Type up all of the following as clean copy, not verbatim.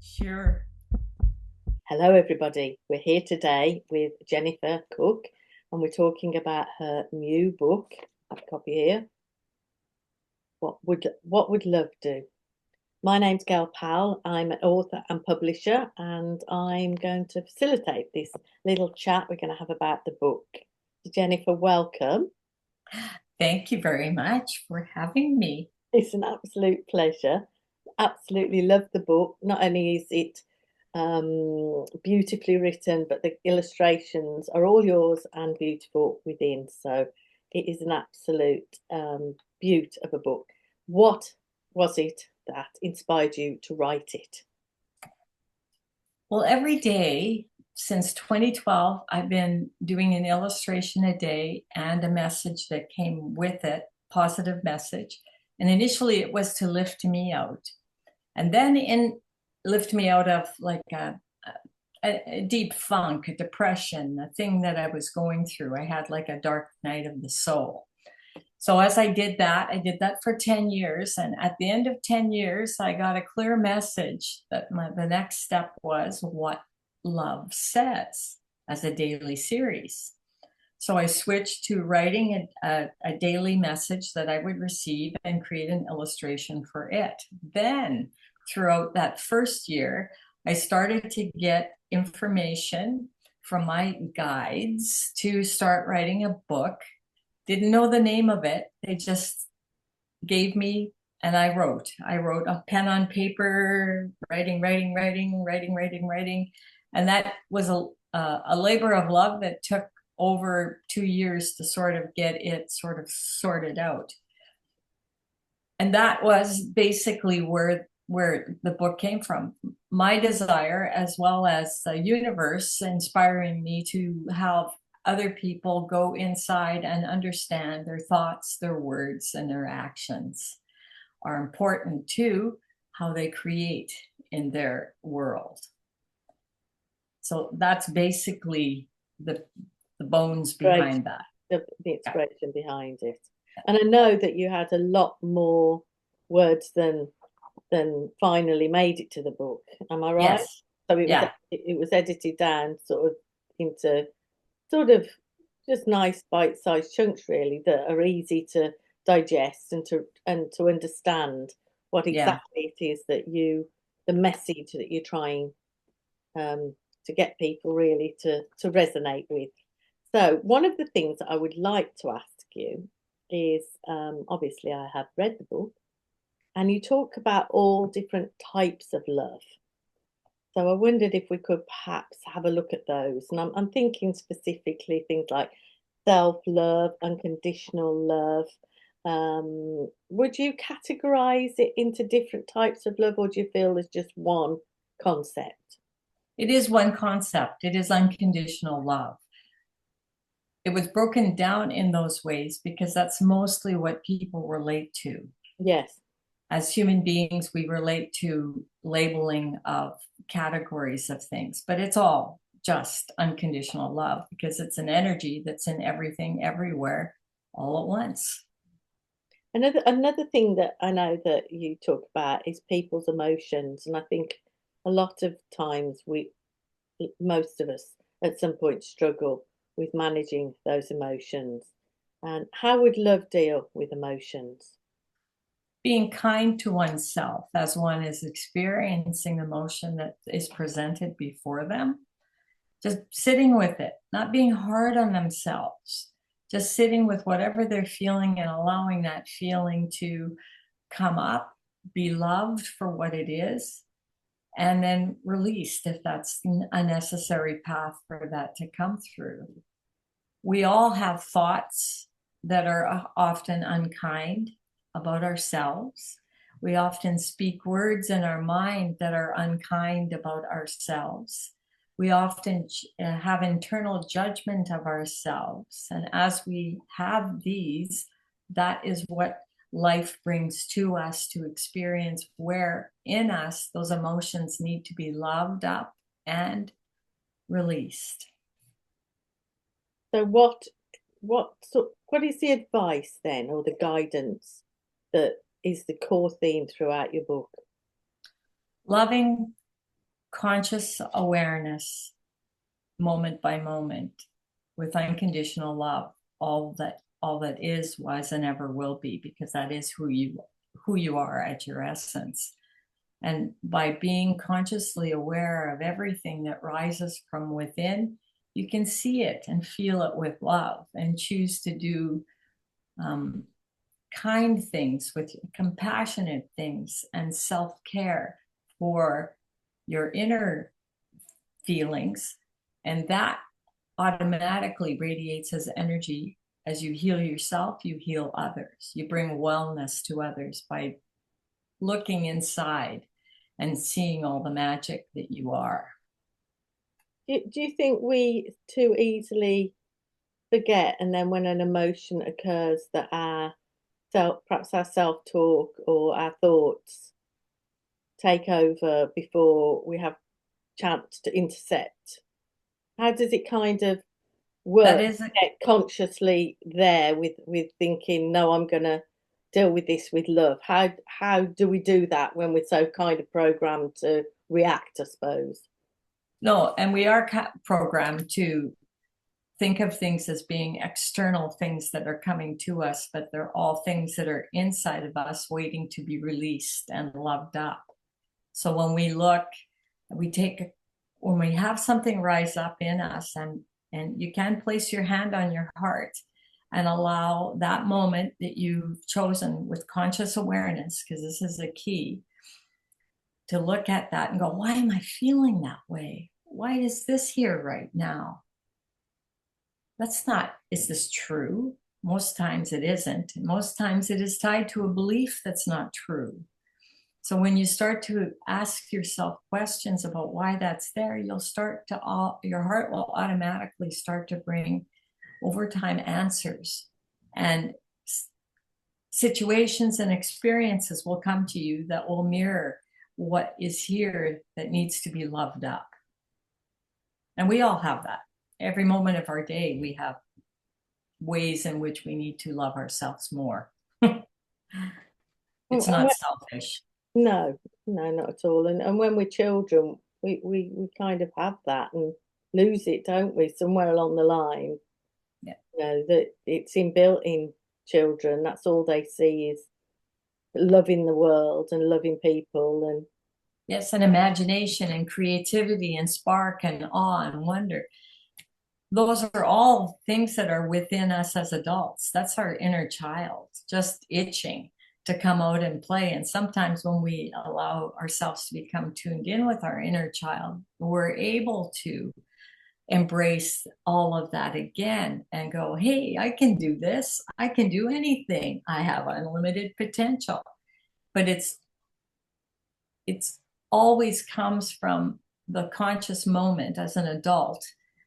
Sure. Hello, everybody. We're here today with Jennifer Cook, and we're talking about her new book. I have a copy here. What would love do? My name's Gail Powell. I'm an author and publisher, and I'm going to facilitate this little chat we're going to have about the book. Jennifer, welcome. Thank you very much for having me. It's an absolute pleasure. Absolutely love the book. Not only is it beautifully written, but the illustrations are all yours and beautiful within. So it is an absolute beaut of a book. What was it that inspired you to write it? Well, every day since 2012, I've been doing an illustration a day and a message that came with it, positive message. And initially it was to lift me out. And then in lift me out of like a deep funk, a depression, a thing that I was going through. I had like a dark night of the soul. So as I did that for 10 years. And at the end of 10 years, I got a clear message that the next step was what love says as a daily series. So I switched to writing a daily message that I would receive and create an illustration for it. Then throughout that first year, I started to get information from my guides to start writing a book. Didn't know the name of it. They just gave me, and I wrote. I wrote a pen on paper, writing. And that was a labor of love that took over 2 years to sort of get it sort of sorted out. And that was basically where the book came from. My desire, as well as the universe inspiring me to have other people go inside and understand their thoughts, their words, and their actions are important to how they create in their world. So that's basically the bones Great, behind that. the Yeah. inspiration behind it. And I know that you had a lot more words than finally made it to the book. Am I right? Yes. So Yeah. it was edited down sort of into sort of just nice bite-sized chunks really that are easy to digest and to understand what Yeah. exactly it is that the message that you're trying to get people really to resonate with. So one of the things that I would like to ask you is obviously I have read the book and you talk about all different types of love. So I wondered if we could perhaps have a look at those. And I'm thinking specifically things like self-love, unconditional love. Would you categorize it into different types of love, or do you feel there's just one concept? It is one concept. It is unconditional love. It was broken down in those ways because that's mostly what people relate to. Yes. As human beings, we relate to labeling of categories of things, but it's all just unconditional love because it's an energy that's in everything, everywhere, all at once. Another thing that I know that you talk about is people's emotions, and I think a lot of times most of us at some point struggle with managing those emotions. And how would love deal with emotions? Being kind to oneself as one is experiencing the emotion that is presented before them, just sitting with it, not being hard on themselves, just sitting with whatever they're feeling and allowing that feeling to come up, be loved for what it is, and then released if that's a necessary path for that to come through. We all have thoughts that are often unkind about ourselves. We often speak words in our mind that are unkind about ourselves. We often have internal judgment of ourselves. And as we have these, that is what life brings to us to experience, where in us those emotions need to be loved up and released. So what is the advice then, or the guidance that is the core theme throughout your book? Loving conscious awareness, moment by moment, with unconditional love, all that is, was, and ever will be, because that is who you are at your essence. And by being consciously aware of everything that rises from within, you can see it and feel it with love and choose to do um, kind things, with compassionate things, and self-care for your inner feelings. And that automatically radiates as energy. As you heal yourself, you heal others. You bring wellness to others by looking inside and seeing all the magic that you are. Do you think we too easily forget, and then when an emotion occurs, that perhaps our self-talk or our thoughts take over before we have chance to intercept? How does it kind of That work? is Get consciously there with thinking, no, I'm gonna deal with this with love. How do we do that when we're so kind of programmed to react, I suppose? no, and we are programmed to think of things as being external things that are coming to us, but they're all things that are inside of us waiting to be released and loved up. So when we look, when we have something rise up in us, and you can place your hand on your heart and allow that moment that you've chosen with conscious awareness, because this is the key, to look at that and go, why am I feeling that way? Why is this here right now? Is this true? Most times it isn't. Most times it is tied to a belief that's not true. So when you start to ask yourself questions about why that's there, your heart will automatically start to bring over time answers, and situations and experiences will come to you that will mirror what is here that needs to be loved up. And we all have that. Every moment of our day, we have ways in which we need to love ourselves more. It's not selfish. No, no, not at all. And when we're children, we kind of have that and lose it, don't we? Somewhere along the line, Yeah. That it's inbuilt in children. That's all they see is loving the world and loving people. And Yes, and imagination and creativity and spark and awe and wonder. Those are all things that are within us as adults. That's our inner child, just itching to come out and play. And sometimes when we allow ourselves to become tuned in with our inner child, we're able to embrace all of that again and go, hey, I can do this. I can do anything. I have unlimited potential. But it's always comes from the conscious moment as an adult,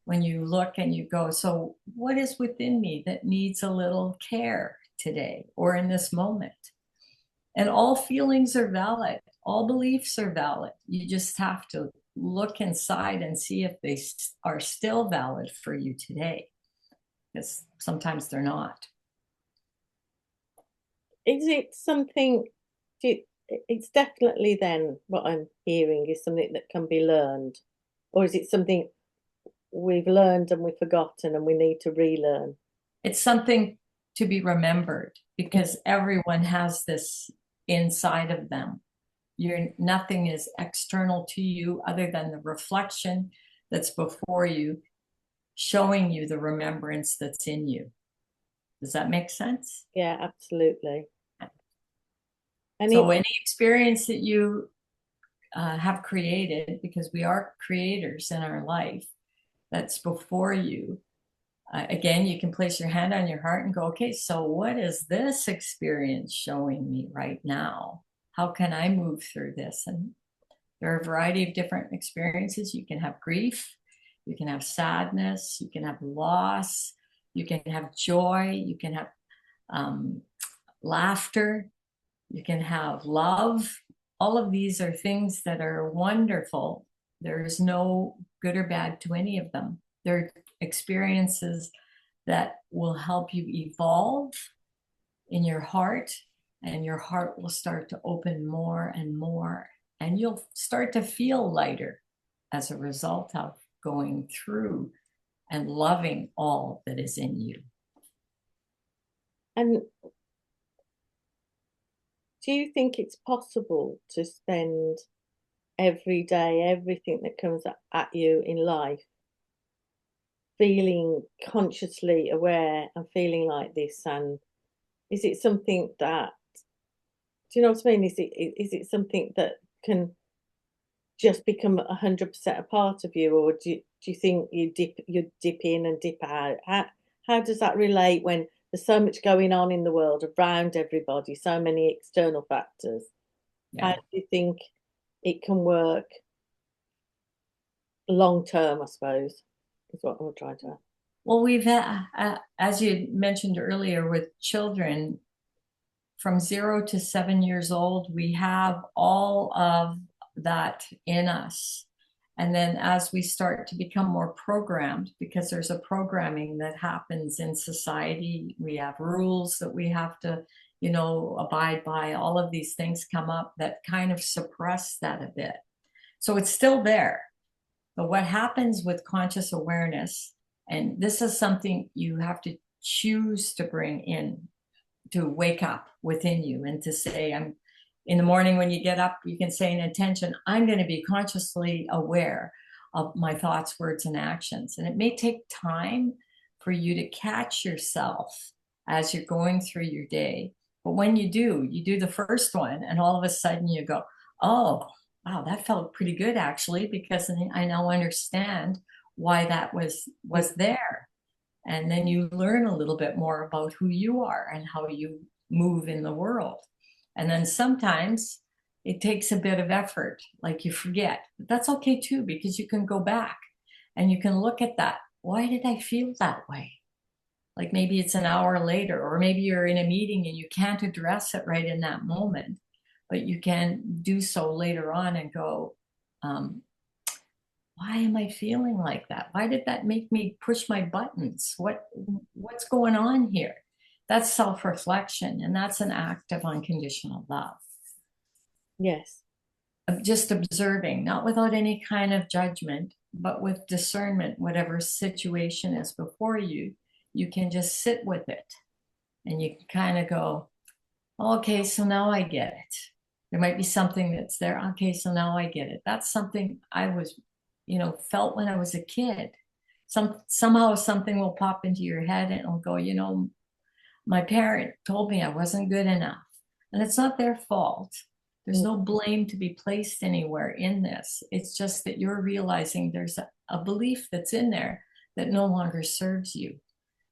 when you look and you go, so what is within me that needs a little care today or in this moment? And all feelings are valid. All beliefs are valid. You just have to look inside and see if they are still valid for you today, because sometimes they're not. is it something, it's definitely then what I'm hearing is something that can be learned, or is it something we've learned and we've forgotten and we need to relearn? It's something to be remembered, because everyone has this inside of them. Nothing is external to you other than the reflection that's before you, showing you the remembrance that's in you. Does that make sense? Yeah, absolutely. And So it's any experience that you have created, because we are creators in our life, that's before you. Again, you can place your hand on your heart and go, okay, so what is this experience showing me right now? How can I move through this? And there are a variety of different experiences. You can have grief, you can have sadness, you can have loss, you can have joy, you can have laughter, you can have love. All of these are things that are wonderful. There's no good or bad to any of them. They're experiences that will help you evolve in your heart, and your heart will start to open more and more, and you'll start to feel lighter. as a result of going through and loving all that is in you. And do you think it's possible to spend every day, everything that comes at you in life, feeling consciously aware and feeling like this? And is it something that, do you know what I mean? Is it something that can just become 100% a part of you, or do you think you dip in and dip out? How does that relate when there's so much going on in the world around everybody, so many external factors? How Yeah. do you think it can work long term, I suppose, is what I'm trying to ask. Well, we've had, as you mentioned earlier, with children from 0 to 7 years old, we have all of that in us. And then as we start to become more programmed, because there's a programming that happens in society, we have rules that we have to, abide by. All of these things come up that kind of suppress that a bit. So it's still there. But what happens with conscious awareness, and this is something you have to choose to bring in, to wake up within you and to say, I'm in the morning when you get up, you can say an intention, I'm going to be consciously aware of my thoughts, words, and actions. And it may take time for you to catch yourself as you're going through your day. But when you do the first one, and all of a sudden you go, oh, wow, that felt pretty good actually, because I now understand why that was there. And then you learn a little bit more about who you are and how you move in the world. And then sometimes it takes a bit of effort, like you forget. But that's okay too, because you can go back and you can look at that. Why did I feel that way? Like maybe it's an hour later, or maybe you're in a meeting and you can't address it right in that moment, but you can do so later on and go, why am I feeling like that? Why did that make me push my buttons? What's going on here? That's self-reflection, and that's an act of unconditional love. Yes. Of just observing, not without any kind of judgment, but with discernment. Whatever situation is before you, you can just sit with it and you can kind of go, okay, so now I get it. There might be something that's there. Okay, so now I get it. That's something I was, felt when I was a kid. Somehow something will pop into your head and it'll go, my parent told me I wasn't good enough. And it's not their fault. There's no blame to be placed anywhere in this. It's just that you're realizing there's a belief that's in there that no longer serves you.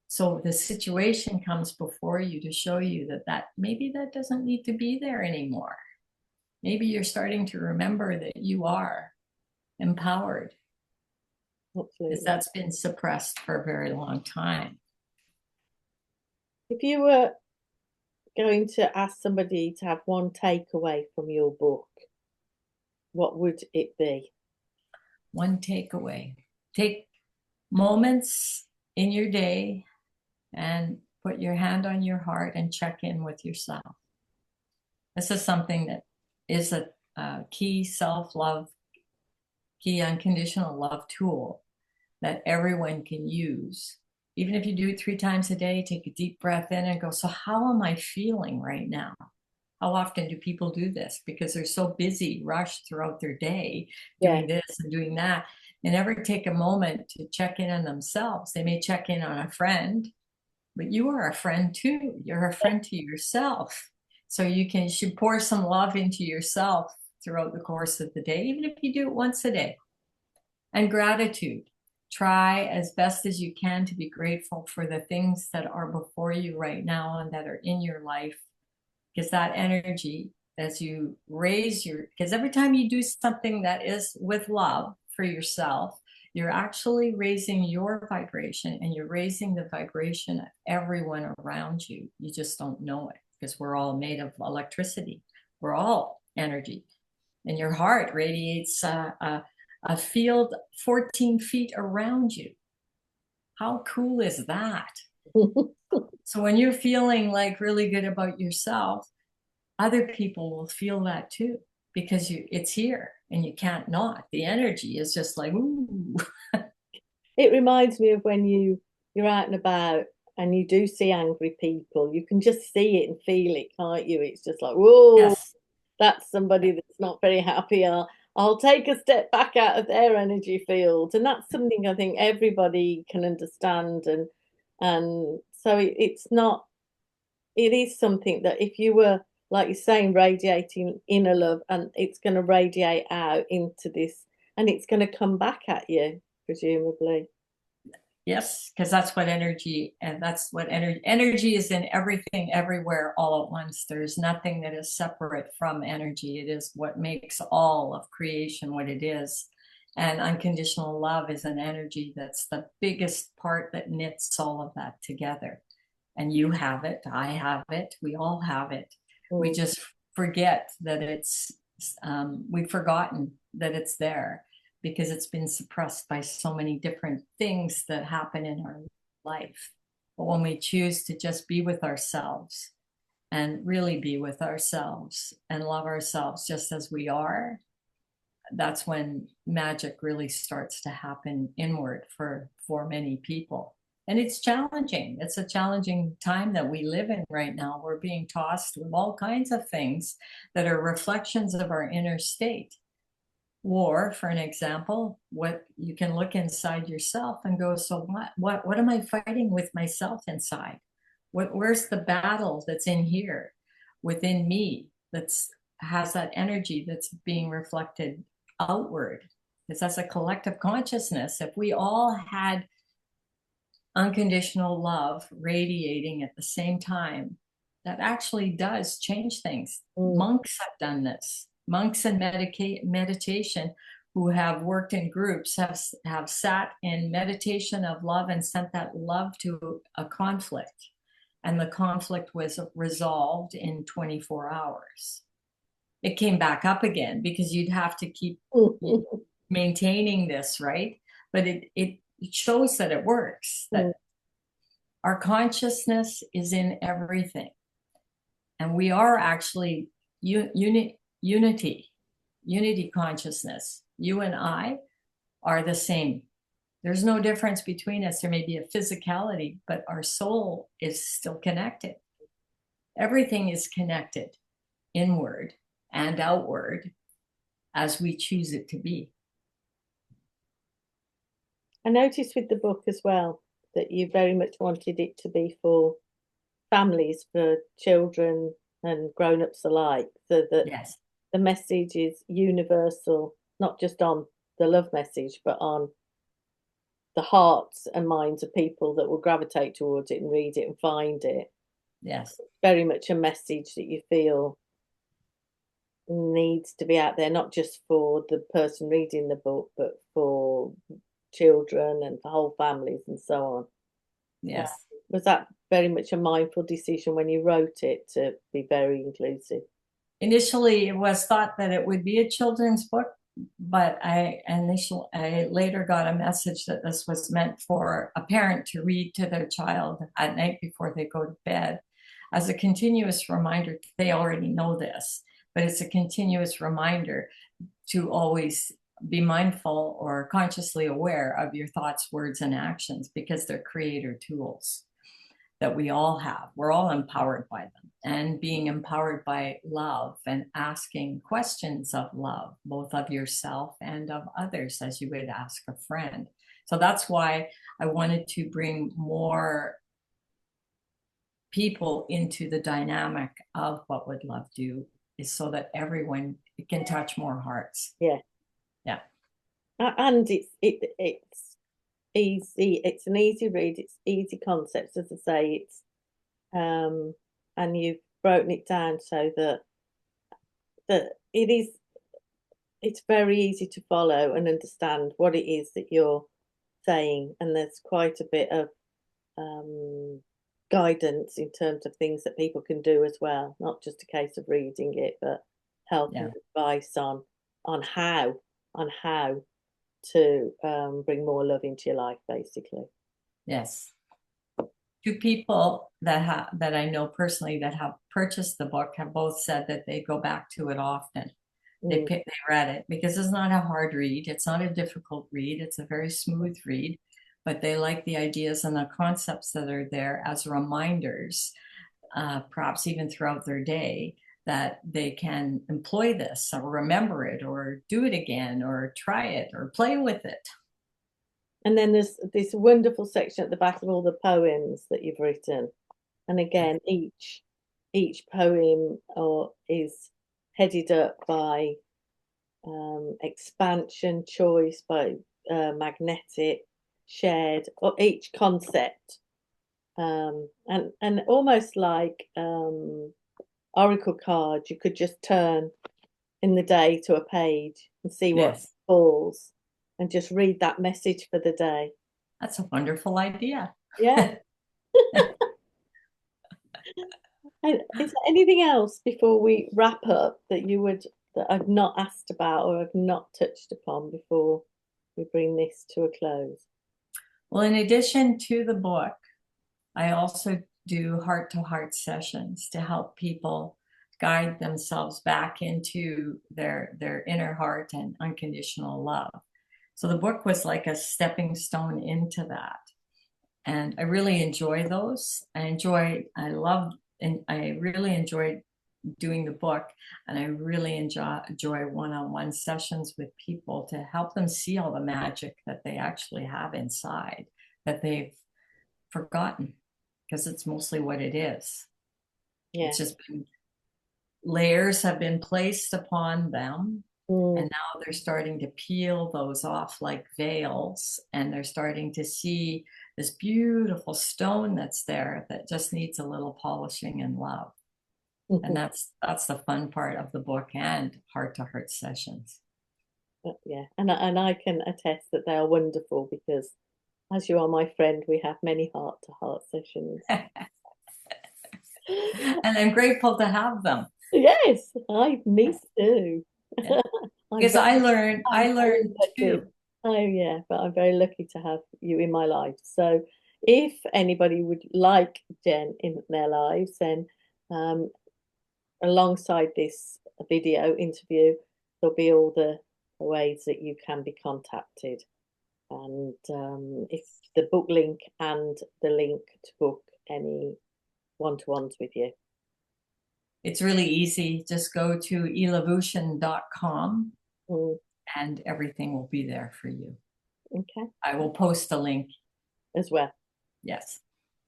So the situation comes before you to show you that maybe that doesn't need to be there anymore. Maybe you're starting to remember that you are empowered. Absolutely. Because that's been suppressed for a very long time. If you were going to ask somebody to have one takeaway from your book, what would it be? One takeaway. Take moments in your day and put your hand on your heart and check in with yourself. This is something that is a key self-love, key unconditional love tool that everyone can use. Even if you do it 3 times a day, take a deep breath in and go, so how am I feeling right now? How often do people do this? Because they're so busy, rushed throughout their day, doing this and doing that. They never take a moment to check in on themselves. They may check in on a friend, but you are a friend too. You're a friend to yourself. So you should pour some love into yourself throughout the course of the day, even if you do it once a day. And gratitude. Try as best as you can to be grateful for the things that are before you right now and that are in your life. Because that energy, as you because every time you do something that is with love for yourself, you're actually raising your vibration and you're raising the vibration of everyone around you. You just don't know it because we're all made of electricity. We're all energy. And your heart radiates a field 14 feet around you. How cool is that? So when you're feeling like really good about yourself, other people will feel that too, because it's here and you can't not. The energy is just like, ooh. It reminds me of when you're out and about and you do see angry people. You can just see it and feel it, can't you? It's just like, whoa, Yes. that's somebody that's not very happy. I'll take a step back out of their energy field. And that's something I think everybody can understand. And so it's not, it is something that if you were, like you're saying, radiating inner love, and it's going to radiate out into this, and it's going to come back at you, presumably. Yes, because that's what energy, and that's what energy is in everything, everywhere, all at once. There's nothing that is separate from energy. It is what makes all of creation what it is. And unconditional love is an energy that's the biggest part that knits all of that together. And you have it, I have it, we all have it. We Mm. just forget that we've forgotten that it's there because it's been suppressed by so many different things that happen in our life. But when we choose to just be with ourselves and really be with ourselves and love ourselves just as we are, that's when magic really starts to happen inward for many people. And it's challenging. It's a challenging time that we live in right now. We're being tossed with all kinds of things that are reflections of our inner state. War, for an example, what you can look inside yourself and go, so what am I fighting with myself inside? Where's the battle that's in here within me that's has that energy that's being reflected outward? Because that's a collective consciousness. If we all had unconditional love radiating at the same time, that actually does change things. Mm. Monks have done this. Monks in meditation who have worked in groups have sat in meditation of love and sent that love to a conflict. And the conflict was resolved in 24 hours. It came back up again because you'd have to keep maintaining this, right? But it shows that it works, that our consciousness is in everything. And we are actually unity consciousness. You and I are the same. There's no difference between us. There may be a physicality, but our soul is still connected. Everything is connected inward and outward as we choose it to be. I noticed with the book as well that you very much wanted it to be for families, for children and grown-ups alike, so that Yes. the message is universal, not just on the love message, but on the hearts and minds of people that will gravitate towards it and read it and find it. Yes. Very much a message that you feel needs to be out there, not just for the person reading the book, but for children and for whole families and so on. Yes. Was that very much a mindful decision when you wrote it to be very inclusive? Initially, it was thought that it would be a children's book, but I later got a message that this was meant for a parent to read to their child at night before they go to bed as a continuous reminder. They already know this, but it's a continuous reminder to always be mindful or consciously aware of your thoughts, words, and actions because they're creator tools that we all have. We're all empowered by them, and being empowered by love and asking questions of love, both of yourself and of others, as you would ask a friend. So that's why I wanted to bring more people into the dynamic of what would love do, is so that everyone can touch more hearts. Yeah. Yeah. And it's easy, it's an easy read, it's easy concepts, as I say, it's and you've broken it down so that it's very easy to follow and understand what it is that you're saying, and there's quite a bit of guidance in terms of things that people can do as well, not just a case of reading it, but help and advice on how to bring more love into your life, basically. Yes. Two people that I know personally that have purchased the book have both said that they go back to it often. Mm. They read it because it's not a hard read. It's not a difficult read. It's a very smooth read, but they like the ideas and the concepts that are there as reminders, perhaps even throughout their day, that they can employ this or remember it or do it again or try it or play with it. And then there's this wonderful section at the back of all the poems that you've written. And again, each poem is headed up by expansion, choice, by magnetic, shared, or each concept. And almost like oracle cards, you could just turn in the day to a page and see what Yes, falls and just read that message for the day. that's a wonderful idea. Yeah. And is there anything else before we wrap up that I've not asked about or I've not touched upon before we bring this to a close? Well, in addition to the book, I also do heart-to-heart sessions to help people guide themselves back into their inner heart and unconditional love. So the book was like a stepping stone into that. And I really enjoy those. I love, and I really enjoyed doing the book. And I really enjoy one-on-one sessions with people to help them see all the magic that they actually have inside that they've forgotten, because it's mostly what it is. Yeah. It's just been, layers have been placed upon them, Mm. and now they're starting to peel those off like veils, and they're starting to see this beautiful stone that's there that just needs a little polishing and love. And that's the fun part of the book and heart-to-heart sessions. Yeah, and I can attest that they are wonderful because, as you are my friend, we have many heart-to-heart sessions. And I'm grateful to have them. Yes, me too. Yeah. I'm Because very, I I'm very learned lucky. too. Oh yeah, but I'm very lucky to have you in my life. So, if anybody would like Jen in their lives, then um, alongside this video interview, there'll be all the ways that you can be contacted. And if the book link and the link to book any one-to-ones with you. It's really easy. Just go to elavution.com Mm, and everything will be there for you. okay, I will post a link. as well. Yes.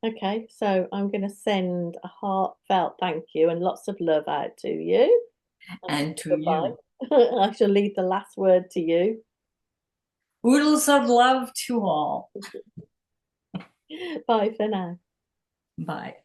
Okay, so I'm going to send a heartfelt thank you and lots of love out to you. And to Goodbye. you. I shall leave the last word to you. Oodles of love to all. Bye for now. Bye.